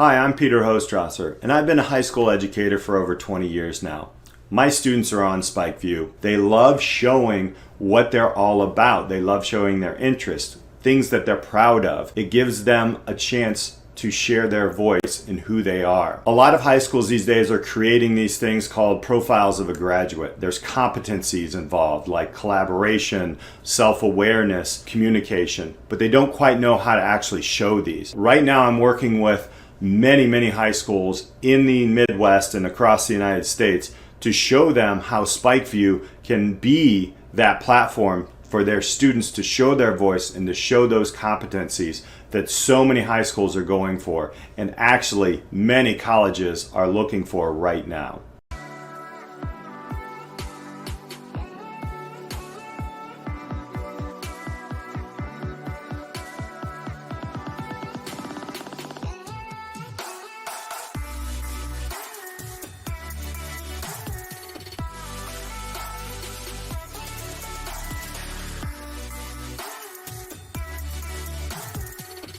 Hi, I'm Peter Hostrawser, and I've been a high school educator for over 20 years now. My students are on spikeview. They love showing what they're all about. They love showing their interest, things that they're proud of. It gives them a chance to share their voice in who they are. A lot of high schools these days are creating these things called profiles of a graduate. There's competencies involved like collaboration, self-awareness, communication, but they don't quite know how to actually show these. Right now I'm working with many high schools in the Midwest and across the United States to show them how spikeview can be that platform for their students to show their voice and to show those competencies that so many high schools are going for and actually many colleges are looking for right now.